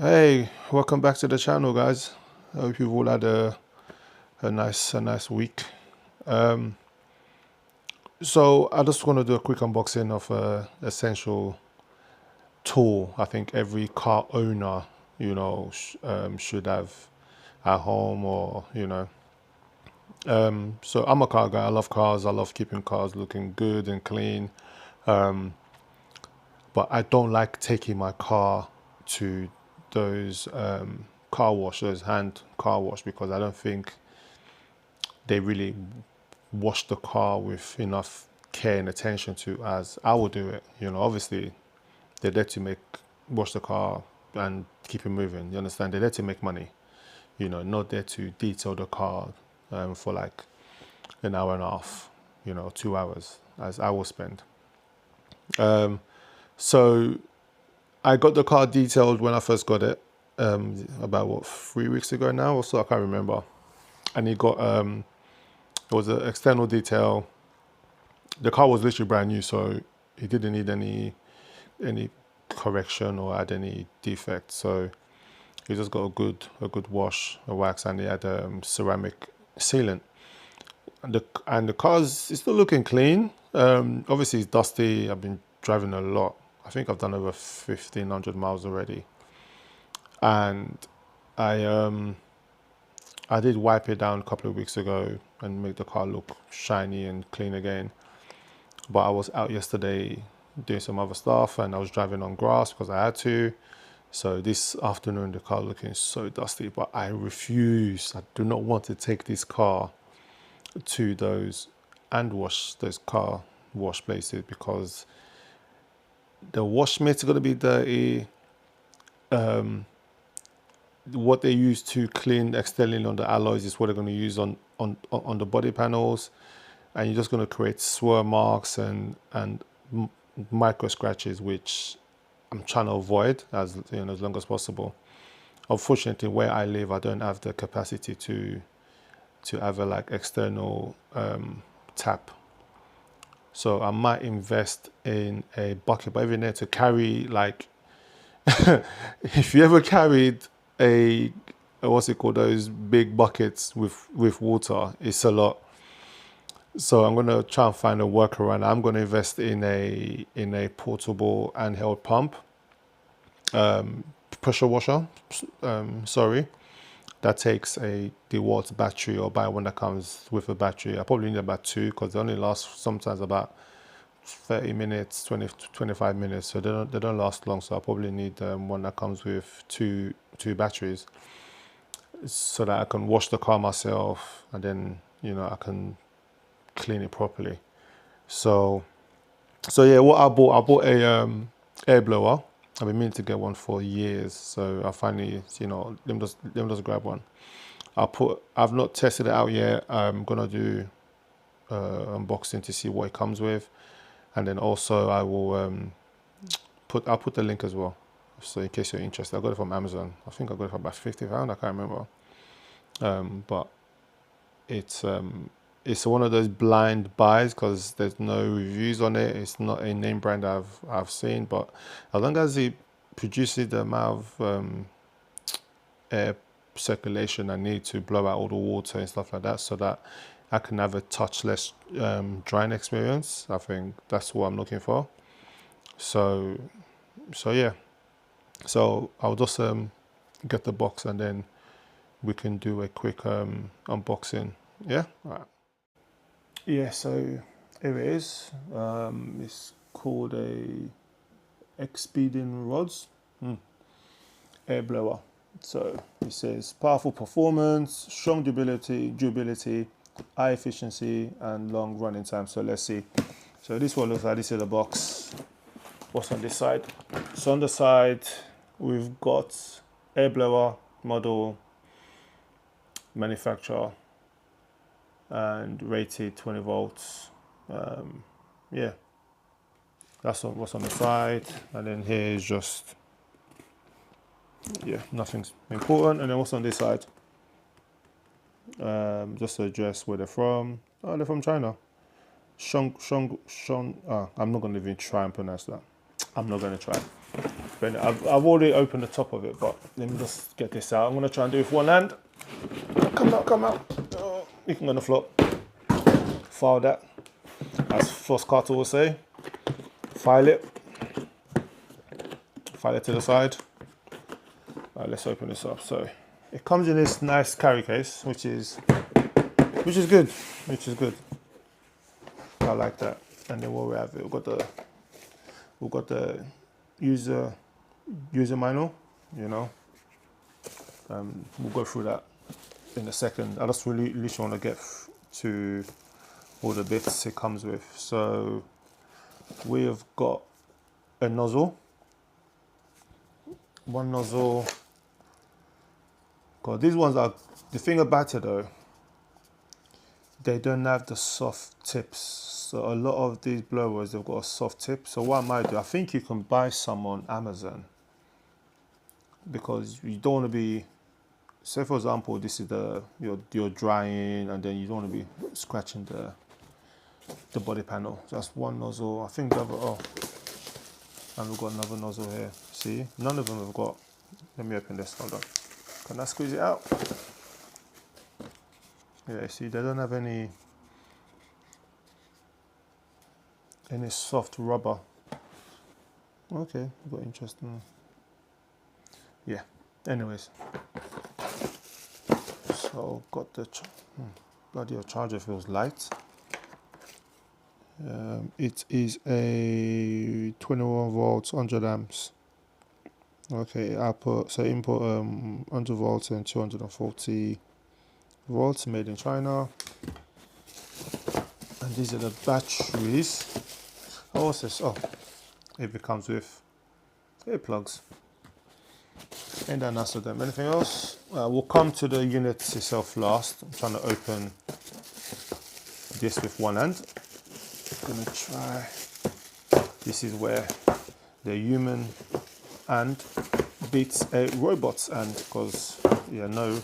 Hey, welcome back to the channel, guys. I hope you've all had a nice week. Um, so I just want to do a quick unboxing of a essential tool. I think every car owner, should have at home, or So I'm a car guy. I love cars. I love keeping cars looking good and clean. Um, but I don't like taking my car to those car wash, those hand car wash, because I don't think they really wash the car with enough care and attention to as I would do it. Obviously they're there to wash the car and keep it moving. You understand? They're there to make money. Not there to detail the car for like an hour and a half, 2 hours, as I will spend. So I got the car detailed when I first got it, about what, 3 weeks ago now or so, I can't remember. And it was an external detail. The car was literally brand new, so it didn't need any correction or add any defects. So he just got a good wash, a wax, and he had ceramic sealant. And the car's it's still looking clean. Obviously it's dusty. I've been driving a lot. I think I've done over 1,500 miles already, and I did wipe it down a couple of weeks ago and make the car look shiny and clean again. But I was out yesterday doing some other stuff, and I was driving on grass because I had to. So this afternoon the car looking so dusty, but I refuse. I do not want to take this car to those car wash places, because the wash mitts are going to be dirty. What they use to clean externally on the alloys is what they're going to use on the body panels, and you're just going to create swirl marks and micro scratches, which I'm trying to avoid as long as possible. Unfortunately, where I live, I don't have the capacity to have a like external tap. So I might invest in a bucket, but even there to carry, like, if you ever carried what's it called, those big buckets with water, it's a lot. So I'm gonna try and find a workaround. I'm gonna invest in a portable handheld pump, pressure washer. Sorry, that takes a DeWalt battery, or buy one that comes with a battery. I probably need about two, because they only last sometimes about 30 minutes, 20 to 25 minutes, so they don't last long. So I probably need one that comes with two batteries, so that I can wash the car myself, and then I can clean it properly. So yeah, what I bought a air blower. I've been meaning to get one for years, so I finally, let me just grab one. I've not tested it out yet. I'm gonna do unboxing to see what it comes with, and then also I will I'll put the link as well, so in case you're interested. I got it from Amazon. I think I got it for about £50. I can't remember, but it's one of those blind buys, because there's no reviews on it. It's not a name brand I've seen, but as long as it produces the amount of air circulation I need to blow out all the water and stuff like that, so that I can have a touchless drying experience, I think that's what I'm looking for. So yeah, so I'll just get the box, and then we can do a quick unboxing. Yeah, all right. Yeah, so here it is. It's called a Expedient rods air blower. So it says powerful performance, strong durability, high efficiency, and long running time. So let's see. So this one looks like this is the box. What's on this side? So on the side we've got air blower, model, manufacturer, and rated 20 volts. Yeah, that's what's on the side. And then here is just, yeah, nothing's important. And then what's on this side? Just to address where they're from. Oh, they're from China. I'm not going to even try and pronounce that. I'm not going to try. But I've already opened the top of it, but let me just get this out. I'm gonna try and do it with one hand. Come out, come out. Oh, you can go on the floor. File that, as Floss Carter will say. File it to the side. All right, let's open this up. So it comes in this nice carry case, which is good. I like that. And then what we have, we've got the user manual. You know, we'll go through that in a second. I just really want to get to all the bits it comes with. So we've got a nozzle, one nozzle. God, these ones are, the thing about it though, they don't have the soft tips. So a lot of these blowers, they've got a soft tip. So what I might do, I think you can buy some on Amazon, because you don't want to be, say for example, this is you're drying, and then you don't want to be scratching the body panel. So that's one nozzle. I think the other, and we've got another nozzle here. See, none of them have got, let me open this, hold on. Can I squeeze it out? Yeah, see, they don't have any soft rubber. Okay, got interesting. Yeah, anyways. So got the, bloody hell, charger feels light. It is a 21 volts, 100 amps. Okay, output, so input 100 volts and 240 volts, made in China. And these are the batteries. Oh, what's this? Oh, it comes with earplugs. Ain't that nice of them? Anything else? We'll come to the units itself last. I'm trying to open this with one hand. I'm gonna try. This is where the human hand beats a robot's hand, because yeah, no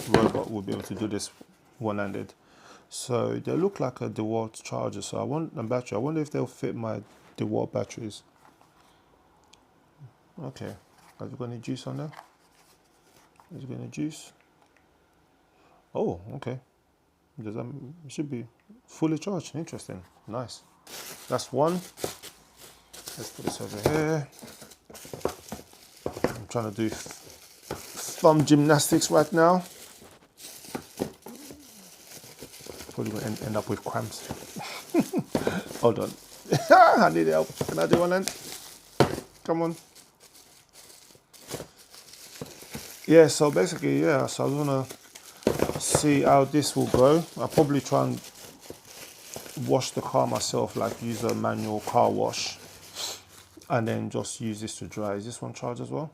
robot will be able to do this one-handed. So they look like a DeWalt charger. So I want a battery. I wonder if they'll fit my DeWalt batteries. Okay, have you got any juice on there? Is it got any juice? Oh, okay. Does that, it should be fully charged. Interesting. Nice. That's one. Let's put this over here. I'm trying to do thumb gymnastics right now. Probably going to end up with cramps. Hold on. I need help. Can I do one end? Come on. Yeah, so basically, yeah, so I was going to see how this will go. I'll probably try and wash the car myself, like use a manual car wash, and then just use this to dry. Is this one charged as well?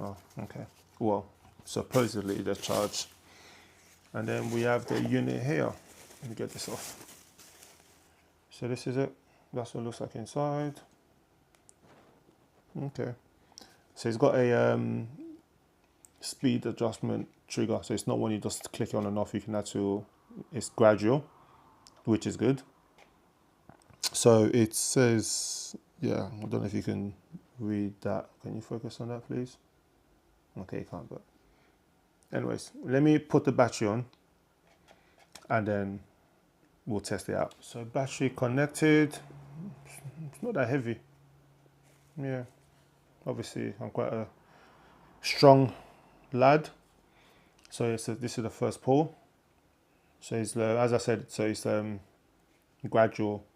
Oh, okay. Well, supposedly they're charged. And then we have the unit here. Let me get this off. So this is it. That's what it looks like inside. Okay. So it's got a speed adjustment trigger. So it's not when you just click on and off. You can actually, it's gradual, which is good. So it says, yeah, I don't know if you can read that. Can you focus on that, please? Okay, you can't, but anyways, let me put the battery on and then we'll test it out. So battery connected. It's not that heavy. Yeah, obviously I'm quite a strong lad. So it's this is the first pull. So it's as I said, so it's gradual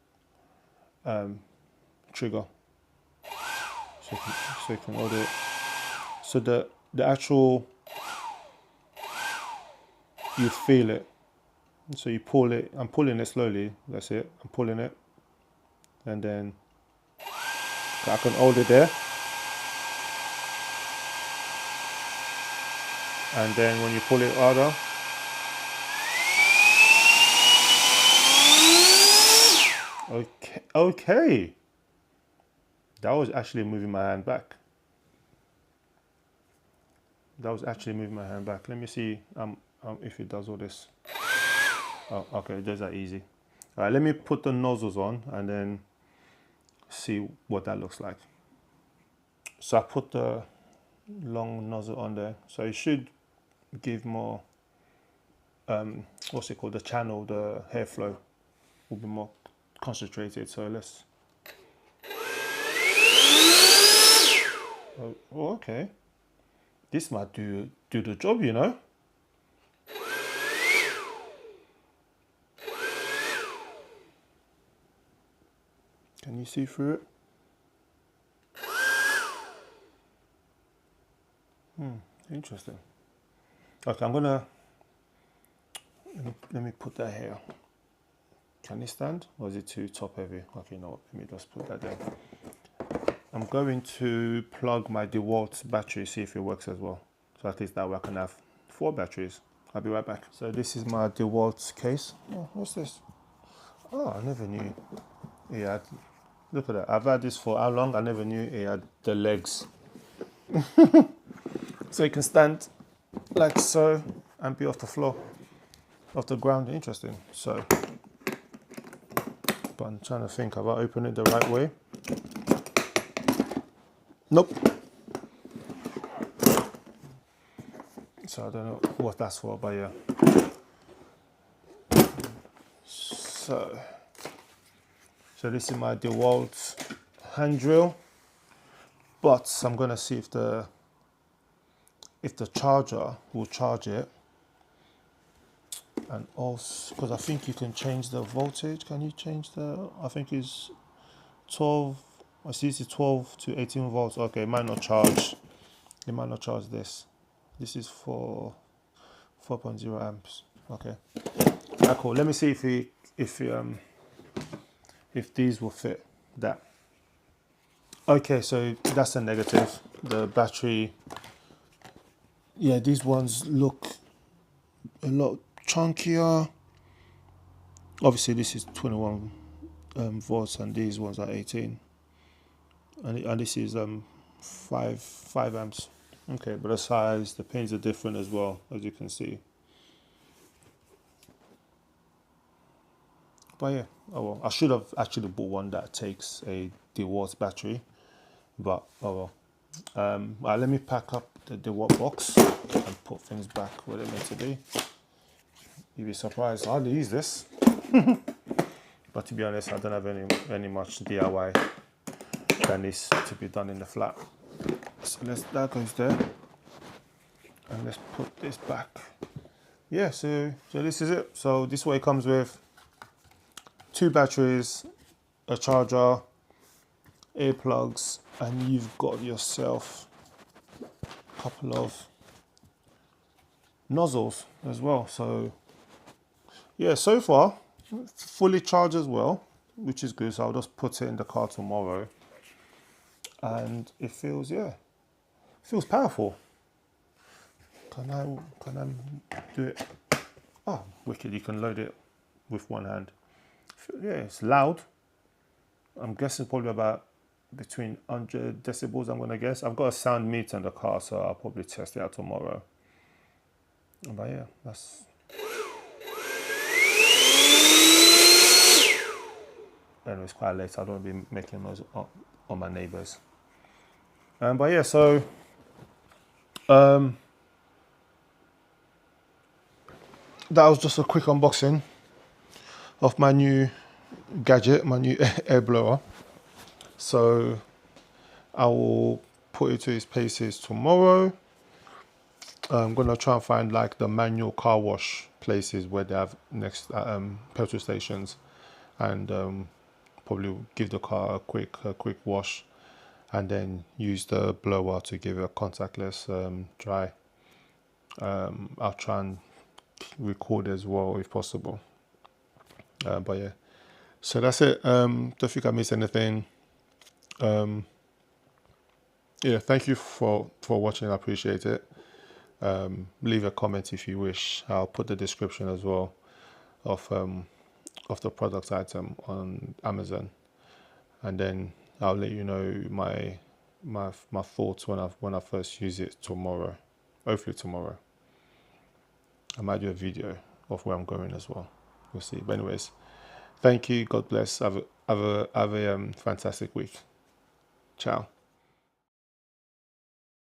trigger. So you can hold it. So the actual, you feel it. So you pull it. I'm pulling it slowly. That's it. I'm pulling it, and then I can hold it there. And then when you pull it harder, okay. That was actually moving my hand back. Let me see if it does all this. Oh, okay, it does that easy. All right, let me put the nozzles on and then see what that looks like. So I put the long nozzle on there, so it should give more what's it called, the channel, the airflow will be more concentrated. So let's oh, okay, this might do the job, you know. Can you see through it? Interesting. Okay, I'm gonna let me put that here. Can it stand, or is it too top heavy? Okay, no, let me just put that there. I'm going to plug my DeWalt battery, see if it works as well. So at least that way I can have 4 batteries. I'll be right back. So this is my DeWalt case. Oh, what's this? Oh, I never knew it had, look at that. I've had this for how long? I never knew it had the legs. So it can stand like so and be off the floor, off the ground. Interesting. So, but I'm trying to think about opening it the right way. Nope. So I don't know what that's for, but yeah. So this is my DeWalt hand drill, but I'm gonna see if the charger will charge it, and also because I think you can change the voltage. Can you change the? I think it's 12. I see it's 12 to 18 volts. Okay, it might not charge. It might not charge this. This is for 4.0 amps. Okay. Right, cool. Let me see if these will fit that. Okay, so that's a negative. The battery. Yeah, these ones look a lot chunkier. Obviously, this is 21 volts, and these ones are 18. And this is 5 amps. Okay, but the size, the pins are different as well, as you can see. But yeah, oh well. I should have actually bought one that takes a DeWalt battery, but oh well. Right, let me pack up the DeWalt box and put things back where they're meant to be. You'd be surprised I hardly use this. But to be honest, I don't have any much DIY that needs to be done in the flat. So that goes there, and let's put this back. Yeah, so this is it. So this way it comes with 2 batteries, a charger, earplugs, and you've got yourself a couple of nozzles as well. So yeah, so far fully charged as well, which is good. So I'll just put it in the car tomorrow, and it feels, yeah, feels powerful. Can I do it? Oh, wicked! You can load it with one hand. Yeah, it's loud. I'm guessing probably about between 100 decibels. I'm gonna guess. I've got a sound meter in the car, so I'll probably test it out tomorrow. But yeah, that's. Anyway, it's quite late. So I don't want to be making noise on my neighbors. But yeah, so that was just a quick unboxing of my new gadget, my new air blower. So I will put it to its paces tomorrow. I'm gonna try and find like the manual car wash places where they have next petrol stations, and probably give the car a quick wash, and then use the blower to give it a contactless dry. I'll try and record as well if possible. But yeah, so that's it. Don't think I missed anything. Yeah, thank you for watching. I appreciate it. Leave a comment if you wish. I'll put the description as well of the product item on Amazon, and then I'll let you know my thoughts when I first use it tomorrow. Hopefully tomorrow. I might do a video of where I'm going as well. We'll see. But anyways, thank you. God bless. Have a fantastic week. Ciao.